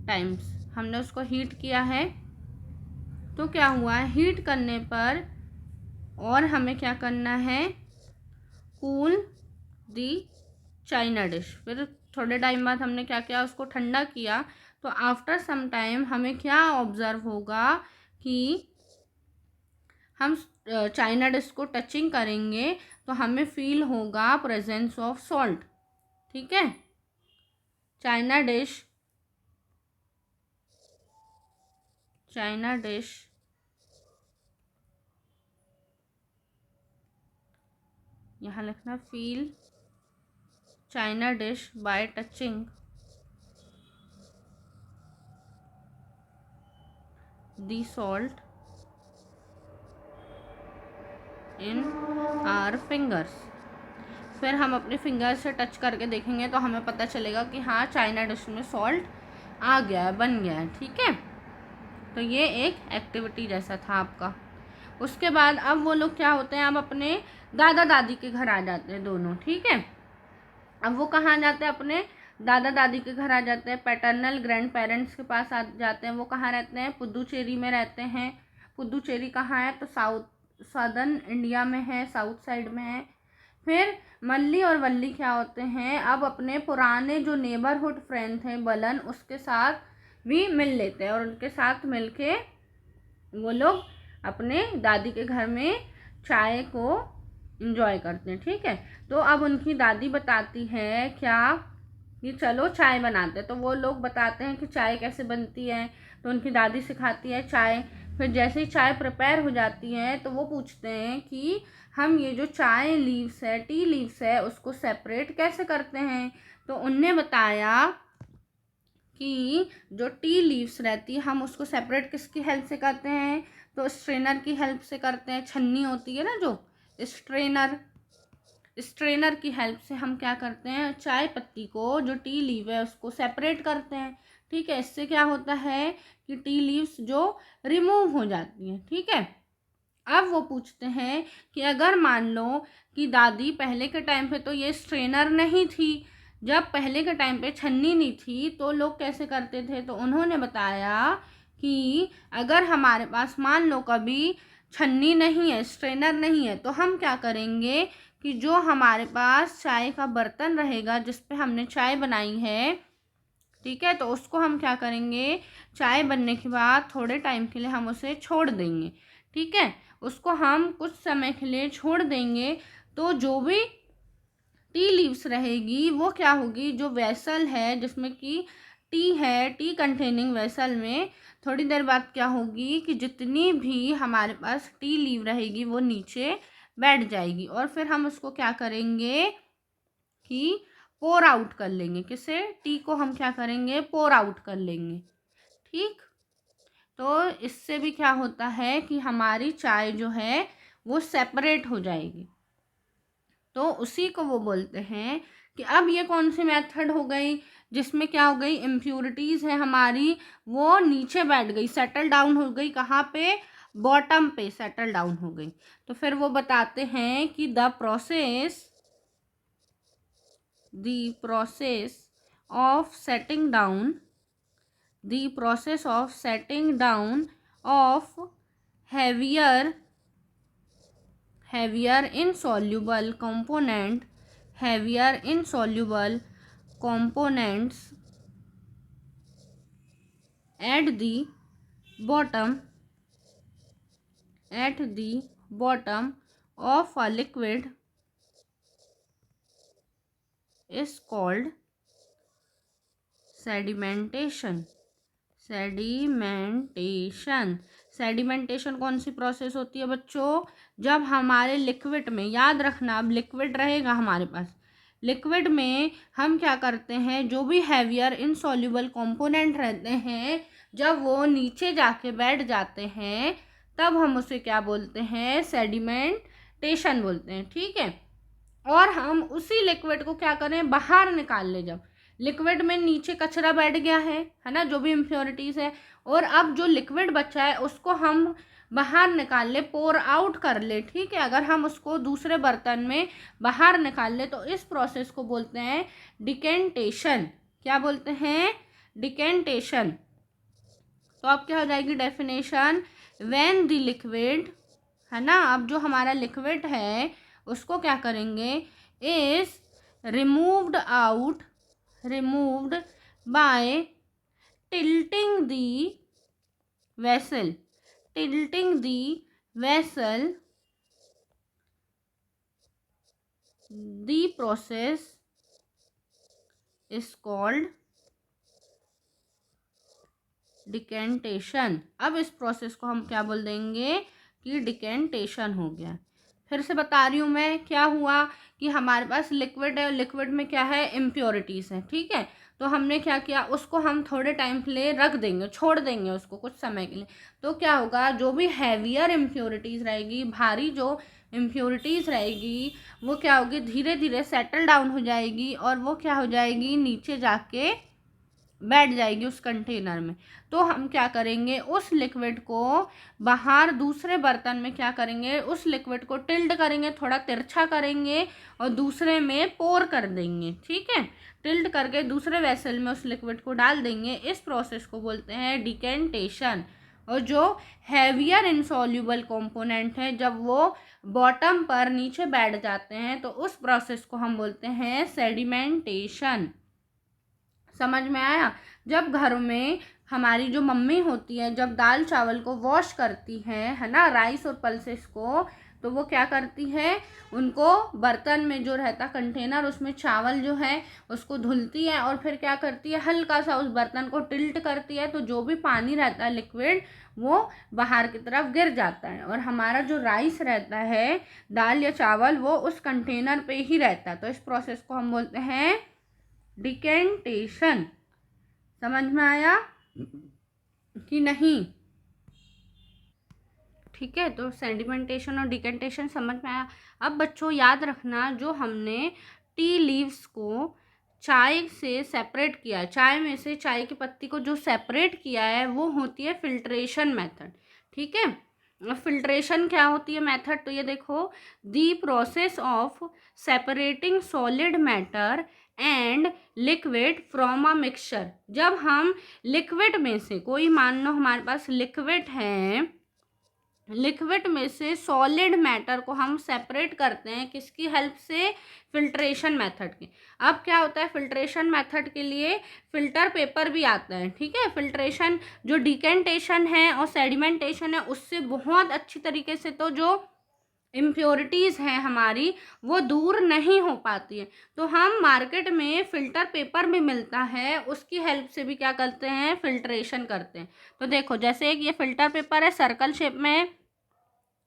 टाइम्स। हमने उसको हीट किया है। तो क्या हुआ है? हीट करने पर और हमें क्या करना है? कूल दी चाइना डिश। फिर थोड़े टाइम बाद हमने क्या किया? उसको ठंडा किया। तो आफ्टर सम टाइम हमें क्या ऑब्जर्व होगा कि हम चाइना डिश को टचिंग करेंगे तो हमें फील होगा प्रेजेंस ऑफ सॉल्ट। ठीक है, चाइना डिश यहाँ लिखना, feel china dish by touching the salt in our fingers. फिर हम अपने फिंगर से टच करके देखेंगे तो हमें पता चलेगा कि हाँ चाइना डिश में सॉल्ट आ गया है, बन गया है। ठीक है, तो ये एक एक्टिविटी जैसा था आपका। उसके बाद अब वो लोग क्या होते हैं, अब अपने दादा दादी के घर आ जाते हैं दोनों। ठीक है, अब वो कहाँ जाते हैं, अपने दादा दादी के घर आ जाते हैं, पैटर्नल ग्रैंड पेरेंट्स के पास आ जाते हैं। वो कहाँ रहते हैं, पुदुचेरी में रहते हैं। पुदुचेरी कहाँ है, तो सदर्न इंडिया में है, साउथ साइड में है। फिर मल्ली और वल्ली क्या होते हैं, अब अपने पुराने जो नेबरहुड फ्रेंड थे बलन, उसके साथ भी मिल लेते हैं और उनके साथ मिलके वो लोग अपने दादी के घर में चाय को एंजॉय करते हैं। ठीक है, तो अब उनकी दादी बताती है क्या कि चलो चाय बनाते हैं। तो वो लोग बताते हैं कि चाय कैसे बनती है, तो उनकी दादी सिखाती है चाय। फिर जैसे ही चाय प्रिपेयर हो जाती है तो वो पूछते हैं कि हम ये जो चाय लीव्स है, टी लीव्स है, उसको सेपरेट कैसे करते हैं। तो उनने बताया कि जो टी लीव्स रहती है हम उसको सेपरेट किसकी हेल्प से करते हैं, तो स्ट्रेनर की हेल्प से करते हैं। छन्नी होती है ना जो स्ट्रेनर की हेल्प से हम क्या करते हैं, चाय पत्ती को, जो टी लीव है उसको सेपरेट करते हैं। ठीक है, इससे क्या होता है कि टी लीव्स जो रिमूव हो जाती हैं। ठीक है, अब वो पूछते हैं कि अगर मान लो कि दादी पहले के टाइम पे तो ये स्ट्रेनर नहीं थी, जब पहले के टाइम पे छन्नी नहीं थी तो लोग कैसे करते थे। तो उन्होंने बताया कि अगर हमारे पास मान लो कभी छन्नी नहीं है, स्ट्रेनर नहीं है, तो हम क्या करेंगे कि जो हमारे पास चाय का बर्तन रहेगा जिस पे हमने चाय बनाई है, ठीक है, तो उसको हम क्या करेंगे, चाय बनने के बाद थोड़े टाइम के लिए हम उसे छोड़ देंगे। ठीक है, उसको हम कुछ समय के लिए छोड़ देंगे तो जो भी टी लीव्स रहेगी वो क्या होगी, जो वेसल है जिसमें कि टी है, टी कंटेनिंग वेसल में थोड़ी देर बाद क्या होगी कि जितनी भी हमारे पास टी लीव रहेगी वो नीचे बैठ जाएगी और फिर हम उसको क्या करेंगे कि पोर आउट कर लेंगे। किसे, टी को हम क्या करेंगे, पोर आउट कर लेंगे। ठीक, तो इससे भी क्या होता है कि हमारी चाय जो है वो सेपरेट हो जाएगी। तो उसी को वो बोलते हैं कि अब ये कौन सी मेथड हो गई जिसमें क्या हो गई, इम्प्योरिटीज़ है हमारी वो नीचे बैठ गई, सेटल डाउन हो गई। कहाँ पे, बॉटम पे सेटल डाउन हो गई। तो फिर वो बताते हैं कि the process of setting down of heavier insoluble components at the bottom of a liquid is called sedimentation। Sedimentation कौन सी प्रोसेस होती है बच्चों, जब हमारे लिक्विड में, याद रखना अब लिक्विड रहेगा हमारे पास, लिक्विड में हम क्या करते हैं, जो भी हैवियर इनसॉल्युबल कंपोनेंट रहते हैं जब वो नीचे जाके बैठ जाते हैं तब हम उसे क्या बोलते हैं, सेडिमेंटेशन बोलते हैं। ठीक है, और हम उसी लिक्विड को क्या करें, बाहर निकाल ले। जब लिक्विड में नीचे कचरा बैठ गया है ना, जो भी इम्प्योरिटीज़ है, और अब जो लिक्विड बचा है उसको हम बाहर निकाल ले, पोर आउट कर ले। ठीक है, अगर हम उसको दूसरे बर्तन में बाहर निकाल ले तो इस प्रोसेस को बोलते हैं डिकेंटेशन। क्या बोलते हैं, डिकेंटेशन। तो अब क्या हो जाएगी डेफिनेशन, व्हेन द लिक्विड, है ना, अब जो हमारा लिक्विड है उसको क्या करेंगे, is removed by tilting the vessel, tilting the vessel, the process is called decantation. अब इस प्रोसेस को हम क्या बोल देंगे कि डिकेंटेशन हो गया। फिर से बता रही हूँ मैं, क्या हुआ कि हमारे पास लिक्विड है और लिक्विड में क्या है, इम्प्योरिटीज़ है, ठीक है। तो हमने क्या किया, उसको हम थोड़े टाइम के लिए रख देंगे, छोड़ देंगे उसको कुछ समय के लिए। तो क्या होगा, जो भी हैवियर इम्प्योरिटीज़ रहेगी, भारी जो इम्प्योरिटीज़ रहेगी, वो क्या होगी, धीरे धीरे सेटल डाउन हो जाएगी और वो क्या हो जाएगी, नीचे जाके बैठ जाएगी उस कंटेनर में। तो हम क्या करेंगे, उस लिक्विड को बाहर दूसरे बर्तन में क्या करेंगे, उस लिक्विड को टिल्ट करेंगे, थोड़ा तिरछा करेंगे और दूसरे में पोर कर देंगे, ठीक है। टिल्ट करके दूसरे वेसल में उस लिक्विड को डाल देंगे। इस प्रोसेस को बोलते हैं डिकेंटेशन। और जो हैवियर इनसॉल्युबल कंपोनेंट है, जब वो बॉटम पर नीचे बैठ जाते हैं, तो उस प्रोसेस को हम बोलते हैं सेडिमेंटेशन। समझ में आया। जब घर में हमारी जो मम्मी होती है, जब दाल चावल को वॉश करती है ना, राइस और पल्सेस को, तो वो क्या करती है, उनको बर्तन में जो रहता कंटेनर, उसमें चावल जो है उसको धुलती है और फिर क्या करती है, हल्का सा उस बर्तन को टिल्ट करती है, तो जो भी पानी रहता है लिक्विड, वो बाहर की तरफ गिर जाता है और हमारा जो राइस रहता है, दाल या चावल, वो उस कंटेनर पे ही रहता है। तो इस प्रोसेस को हम बोलते हैं डिकेंटेशन। समझ में आया कि नहीं? ठीक है, तो सेडिमेंटेशन और डिकेंटेशन समझ में आया। अब बच्चों याद रखना, जो हमने टी लीव्स को चाय से सेपरेट किया है, चाय में से चाय की पत्ती को जो सेपरेट किया है, वो होती है फिल्ट्रेशन मेथड, ठीक है। फिल्ट्रेशन क्या होती है मेथड, तो ये देखो, the process of separating solid matter and liquid from a mixture. जब हम लिक्विड में से कोई, मान लो हमारे पास लिक्विड है, लिक्विड में से सॉलिड मैटर को हम सेपरेट करते हैं, किसकी हेल्प से, फिल्ट्रेशन मेथड की। अब क्या होता है, फिल्ट्रेशन मेथड के लिए फिल्टर पेपर भी आता है, ठीक है। फिल्ट्रेशन जो डिकेंटेशन है और सेडिमेंटेशन है, उससे बहुत अच्छी तरीके से तो जो इम्प्योरिटीज़ हैं हमारी, वो दूर नहीं हो पाती है। तो हम मार्केट में फ़िल्टर पेपर भी मिलता है, उसकी हेल्प से भी क्या करते हैं, फिल्ट्रेशन करते हैं। तो देखो, जैसे एक ये फ़िल्टर पेपर है सर्कल शेप में,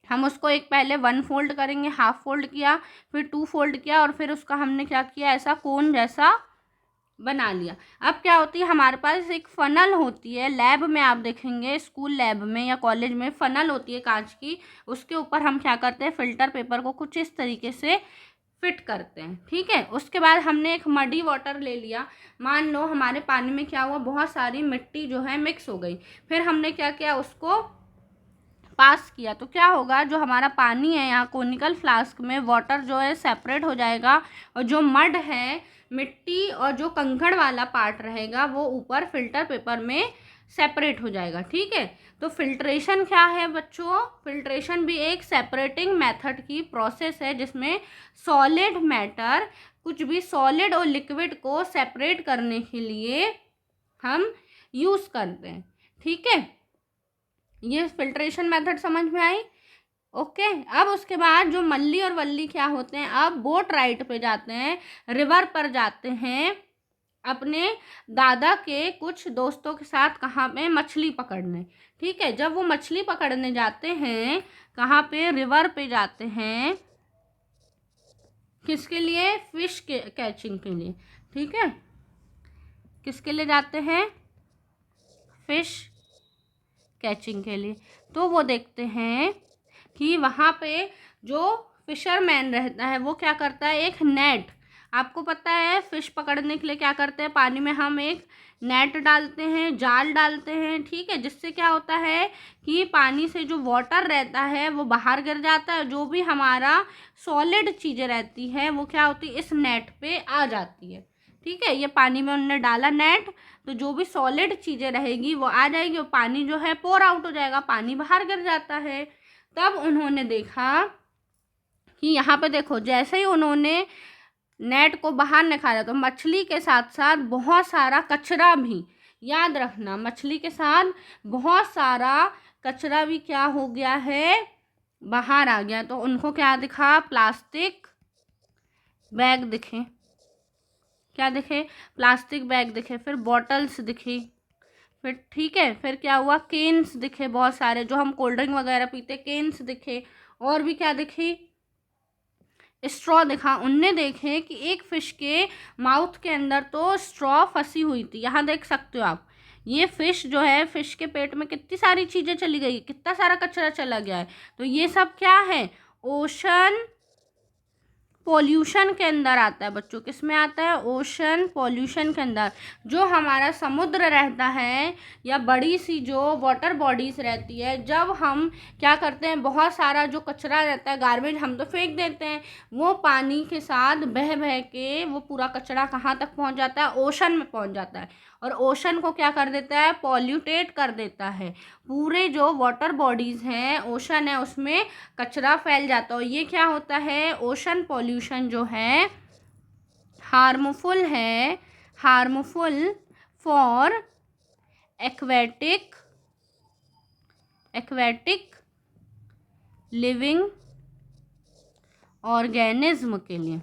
हम उसको एक पहले 1 फोल्ड करेंगे, हाफ फोल्ड किया, फिर 2 फोल्ड किया और फिर उसका हमने क्या किया, ऐसा कोन जैसा बना लिया। अब क्या होती है, हमारे पास एक फ़नल होती है, लैब में आप देखेंगे, स्कूल लैब में या कॉलेज में फ़नल होती है कांच की, उसके ऊपर हम क्या करते हैं, फ़िल्टर पेपर को कुछ इस तरीके से फिट करते हैं, ठीक है। उसके बाद हमने एक मडी वाटर ले लिया, मान लो हमारे पानी में क्या हुआ, बहुत सारी मिट्टी जो है मिक्स हो गई, फिर हमने क्या किया, उसको पास किया, तो क्या होगा, जो हमारा पानी है यहाँ कोनिकल फ्लास्क में, वाटर जो है सेपरेट हो जाएगा और जो मड है, मिट्टी और जो कंकड़ वाला पार्ट रहेगा, वो ऊपर फिल्टर पेपर में सेपरेट हो जाएगा, ठीक है। तो फिल्ट्रेशन क्या है बच्चों, फिल्ट्रेशन भी एक सेपरेटिंग मेथड की प्रोसेस है, जिसमें सॉलिड मैटर, कुछ भी सॉलिड और लिक्विड को सेपरेट करने के लिए हम यूज़ करते हैं, ठीक है। ये फिल्ट्रेशन मेथड समझ में आई, ओके। अब उसके बाद जो मल्ली और वल्ली क्या होते हैं, अब बोट राइड पे जाते हैं, रिवर पर जाते हैं अपने दादा के कुछ दोस्तों के साथ, कहाँ पे, मछली पकड़ने, ठीक है। जब वो मछली पकड़ने जाते हैं, कहाँ पे, रिवर पे जाते हैं, किसके लिए, फिश के कैचिंग के लिए, ठीक है। किसके लिए जाते हैं, फिश कैचिंग के लिए। तो वो देखते हैं कि वहाँ पे जो फिशरमैन रहता है, वो क्या करता है, एक नेट, आपको पता है फ़िश पकड़ने के लिए क्या करते हैं, पानी में हम एक नेट डालते हैं, जाल डालते हैं, ठीक है, जिससे क्या होता है कि पानी से जो वाटर रहता है वो बाहर गिर जाता है, जो भी हमारा सॉलिड चीज़ें रहती है वो क्या होती है, इस नेट पे आ जाती है, ठीक है। ये पानी में उन्होंने डाला नेट, तो जो भी सॉलिड चीज़ें रहेगी वो आ जाएगी और पानी जो है पोर आउट हो जाएगा, पानी बाहर गिर जाता है। तब उन्होंने देखा कि यहाँ पे देखो, जैसे ही उन्होंने नेट को बाहर निकाला, तो मछली के साथ साथ बहुत सारा कचरा भी, याद रखना मछली के साथ बहुत सारा कचरा भी क्या हो गया है, बाहर आ गया। तो उनको क्या दिखा, प्लास्टिक बैग दिखे, क्या दिखे, प्लास्टिक बैग दिखे, फिर बॉटल्स दिखी, फिर ठीक है, फिर क्या हुआ, केन्स दिखे बहुत सारे, जो हम कोल्ड ड्रिंक वगैरह पीते, केन्स दिखे, और भी क्या दिखी, स्ट्रॉ दिखा। उनने देखे कि एक फिश के माउथ के अंदर तो स्ट्रॉ फंसी हुई थी, यहाँ देख सकते हो आप। ये फिश जो है, फिश के पेट में कितनी सारी चीज़ें चली गई, कितना सारा कचरा चला गया है। तो ये सब क्या है, ओशन पॉल्यूशन के अंदर आता है बच्चों। किस में आता है, ओशन पॉल्यूशन के अंदर। जो हमारा समुद्र रहता है या बड़ी सी जो वाटर बॉडीज़ रहती है, जब हम क्या करते हैं, बहुत सारा जो कचरा रहता है, गार्बेज, हम तो फेंक देते हैं, वो पानी के साथ बह बह के वो पूरा कचरा कहाँ तक पहुँच जाता है, ओशन में पहुँच जाता है। और ओशन को क्या कर देता है, पॉल्यूटेट कर देता है। पूरे जो वाटर बॉडीज़ हैं, ओशन है, उसमें कचरा फैल जाता है। और ये क्या होता है, ओशन पॉल्यूशन जो है हार्मफुल है, harmful for aquatic living organism के लिए।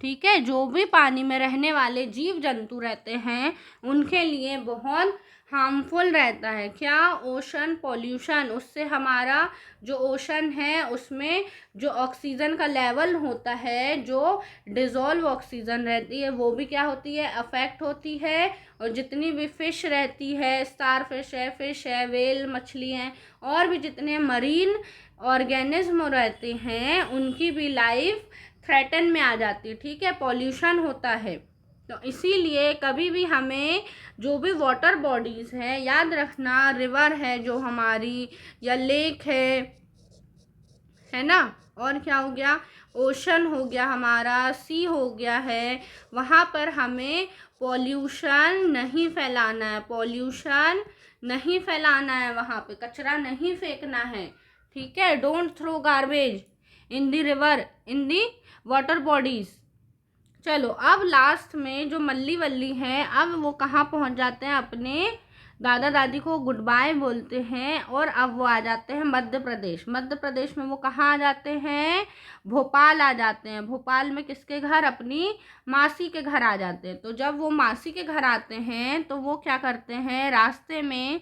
ठीक है, जो भी पानी में रहने वाले जीव जंतु रहते हैं उनके लिए बहुत हार्मफुल रहता है। क्या, ओशन पॉल्यूशन। उससे हमारा जो ओशन है उसमें जो ऑक्सीजन का लेवल होता है, जो डिज़ोल्व ऑक्सीजन रहती है, वो भी क्या होती है, अफेक्ट होती है। और जितनी भी फिश रहती है, स्टार फिश है, वेल मछली हैं, और भी जितने मरीन ऑर्गेनिज्म रहते हैं उनकी भी लाइफ थ्रेटन में आ जाती है। ठीक है, पॉल्यूशन होता है। तो इसीलिए कभी भी हमें जो भी वाटर बॉडीज़ हैं, याद रखना, रिवर है जो हमारी, या लेक है ना, और क्या हो गया, ओशन हो गया हमारा, सी हो गया है, वहाँ पर हमें पॉल्यूशन नहीं फैलाना है, पॉल्यूशन नहीं फैलाना है, वहाँ पे कचरा नहीं फेंकना है। ठीक है, don't throw garbage in the river, in the water bodies. चलो, अब लास्ट में जो मल्ली वल्ली हैं, अब वो कहाँ पहुँच जाते हैं, अपने दादा दादी को गुड बाय बोलते हैं, और अब वो आ जाते हैं मध्य प्रदेश। मध्य प्रदेश में वो कहाँ आ जाते हैं, भोपाल आ जाते हैं। भोपाल में किसके घर, अपनी मासी के घर आ जाते हैं। तो जब वो मासी के घर आते हैं तो वो क्या करते हैं, रास्ते में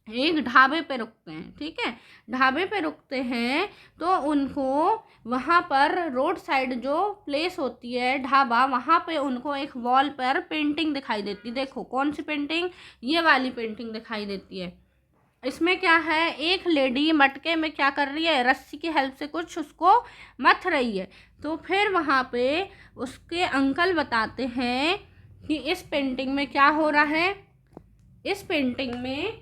एक ढाबे पे रुकते हैं। ठीक है, ढाबे पे रुकते हैं तो उनको वहाँ पर रोड साइड जो प्लेस होती है ढाबा, वहाँ पे उनको एक वॉल पर पेंटिंग दिखाई देती है। देखो कौन सी पेंटिंग, ये वाली पेंटिंग दिखाई देती है। इसमें क्या है, एक लेडी मटके में क्या कर रही है, रस्सी की हेल्प से कुछ उसको मथ रही है। तो फिर वहाँ पे उसके अंकल बताते हैं कि इस पेंटिंग में क्या हो रहा है, इस पेंटिंग में,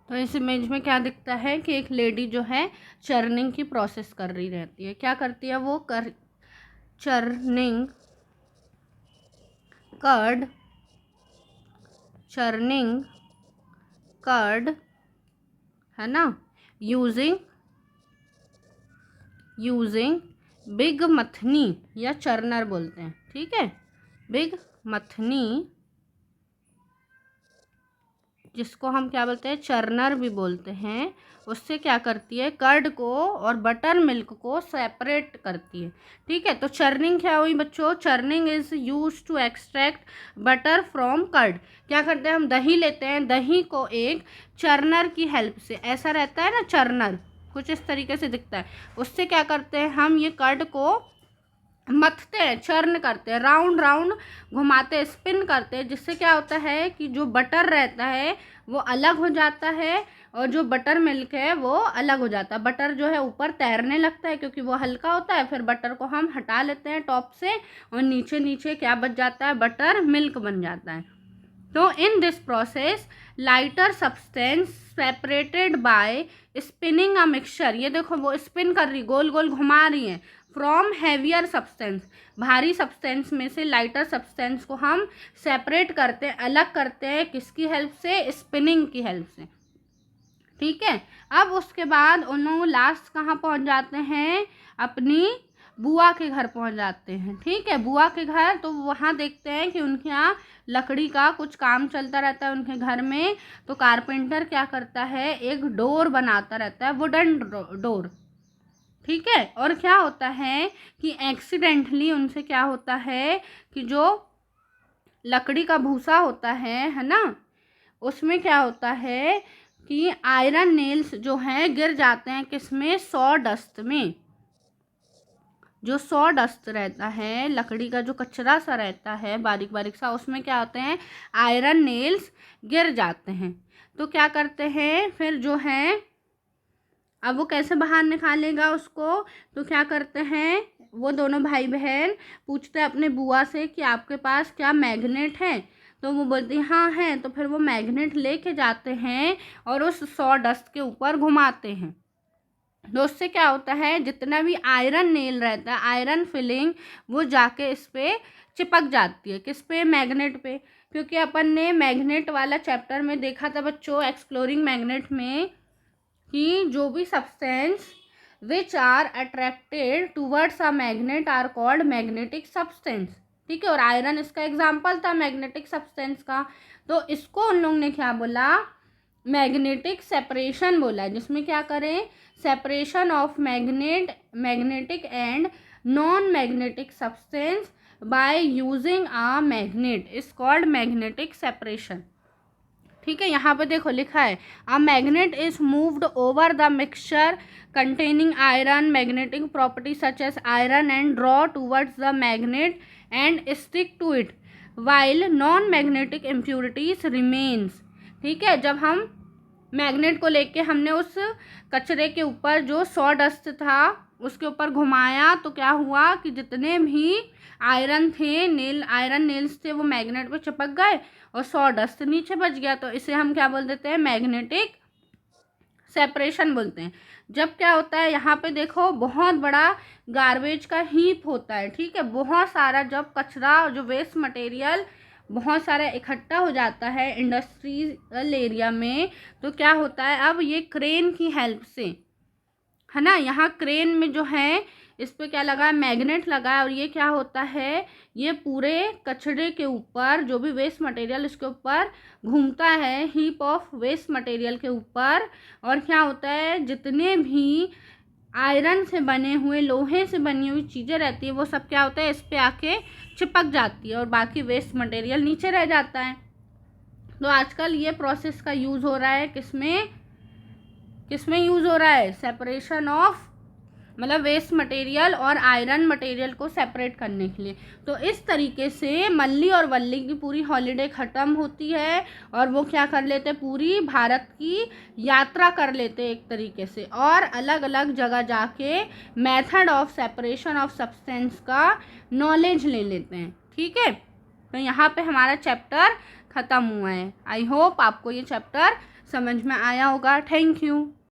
तो इस इमेज में क्या दिखता है कि एक लेडी जो है चर्निंग की प्रोसेस कर रही रहती है। क्या करती है वो, चर्निंग कर्ड है ना, यूजिंग बिग मथनी, या चर्नर बोलते हैं। ठीक है, बिग मथनी, जिसको हम क्या बोलते हैं, चर्नर भी बोलते हैं, उससे क्या करती है, कर्ड को और बटर मिल्क को सेपरेट करती है। ठीक है, तो चर्निंग क्या हुई बच्चों, churning is use to extract butter from curd. क्या करते हैं, हम दही लेते हैं, दही को एक चर्नर की हेल्प से, ऐसा रहता है ना चर्नर, कुछ इस तरीके से दिखता है, उससे क्या करते हैं, हम ये कर्ड को मथते हैं, चर्न करते हैं, राउंड राउंड घुमाते हैं, स्पिन करते हैं, जिससे क्या होता है कि जो बटर रहता है वो अलग हो जाता है, और जो बटर मिल्क है वो अलग हो जाता है। बटर जो है ऊपर तैरने लगता है क्योंकि वो हल्का होता है, फिर बटर को हम हटा लेते हैं टॉप से, और नीचे नीचे क्या बच जाता है, बटर मिल्क बन जाता है। तो in this process lighter substance separated by spinning a mixture, ये देखो वो स्पिन कर रही, गोल गोल घुमा रही है, फ्रॉम हैवियर सब्सटेंस, भारी सब्सटेंस में से लाइटर सब्सटेंस को हम सेपरेट करते हैं, अलग करते हैं, किसकी हेल्प से, स्पिनिंग की हेल्प से। ठीक है, अब उसके बाद उन लोग लास्ट कहाँ पहुँच जाते हैं, अपनी बुआ के घर पहुंच जाते हैं। ठीक है, बुआ के घर, तो वहाँ देखते हैं कि उनके यहाँ लकड़ी का कुछ काम चलता रहता है उनके घर में। तो कारपेंटर क्या करता है, एक डोर बनाता रहता है, वुडन डोर। ठीक है, और क्या होता है कि एक्सीडेंटली उनसे क्या होता है कि जो लकड़ी का भूसा होता है ना, उसमें क्या होता है कि आयरन नेल्स जो हैं गिर जाते हैं किसमें, सॉ-डस्ट में। जो सॉ-डस्ट रहता है, लकड़ी का जो कचरा सा रहता है बारीक बारीक सा, उसमें क्या होते हैं, आयरन नेल्स गिर जाते हैं। तो क्या करते हैं फिर जो है, अब वो कैसे बाहर निकालेगा उसको, तो क्या करते हैं, वो दोनों भाई बहन पूछते हैं अपने बुआ से कि आपके पास क्या मैग्नेट है। तो वो बोलती है हाँ है। तो फिर वो मैग्नेट लेके जाते हैं और उस सॉ-डस्ट के ऊपर घुमाते हैं। तो उससे क्या होता है, जितना भी आयरन नेल रहता है, आयरन फिलिंग, वो जाके इस पे चिपक जाती है। किस पे, मैग्नेट पे। क्योंकि अपन ने मैग्नेट वाला चैप्टर में देखा था बच्चों, एक्सप्लोरिंग मैग्नेट में, कि जो भी substance which are attracted towards a magnet are called magnetic substance. ठीक है, और आयरन इसका एग्जाम्पल था मैग्नेटिक सब्सटेंस का। तो इसको उन लोगों ने क्या बोला, मैग्नेटिक सेपरेशन बोला, जिसमें क्या करें, separation of magnetic and non magnetic substance by using a magnet is called magnetic separation. ठीक है, यहाँ पे देखो लिखा है, a magnet is moved over the mixture containing iron magnetic property such as iron and draw towards the magnet and stick to it while non magnetic impurities remains. ठीक है, जब हम मैग्नेट को लेके हमने उस कचरे के ऊपर जो सॉ-डस्ट था उसके ऊपर घुमाया, तो क्या हुआ कि जितने भी आयरन नेल्स थे वो मैग्नेट पे चिपक गए और सॉ-डस्ट नीचे बच गया। तो इसे हम क्या बोल देते हैं, मैग्नेटिक सेपरेशन बोलते हैं। जब क्या होता है, यहाँ पे देखो बहुत बड़ा गार्बेज का हीप होता है। ठीक है, बहुत सारा जब कचरा, जो वेस्ट मटेरियल बहुत सारा इकट्ठा हो जाता है इंडस्ट्रियल एरिया में, तो क्या होता है, अब ये क्रेन की हेल्प से, है ना, यहाँ क्रेन में जो है इस पे क्या लगा है, मैग्नेट लगा है, और ये क्या होता है, ये पूरे कचरे के ऊपर, जो भी वेस्ट मटेरियल इसके ऊपर घूमता है, हीप ऑफ वेस्ट मटेरियल के ऊपर, और क्या होता है, जितने भी आयरन से बने हुए, लोहे से बनी हुई चीज़ें रहती है, वो सब क्या होता है, इस पे आके चिपक जाती है और बाकी वेस्ट मटेरियल नीचे रह जाता है। तो आजकल ये प्रोसेस का यूज़ हो रहा है किसमें यूज़ हो रहा है, सेपरेशन ऑफ, मतलब वेस्ट मटेरियल और आयरन मटेरियल को सेपरेट करने के लिए। तो इस तरीके से मल्ली और वल्ली की पूरी हॉलीडे ख़त्म होती है और वो क्या कर लेते, पूरी भारत की यात्रा कर लेते एक तरीके से, और अलग अलग जगह जाके method of separation of substance का नॉलेज ले लेते हैं। ठीक है, तो यहाँ पे हमारा चैप्टर ख़त्म हुआ है। आई होप आपको ये चैप्टर समझ में आया होगा। Thank you.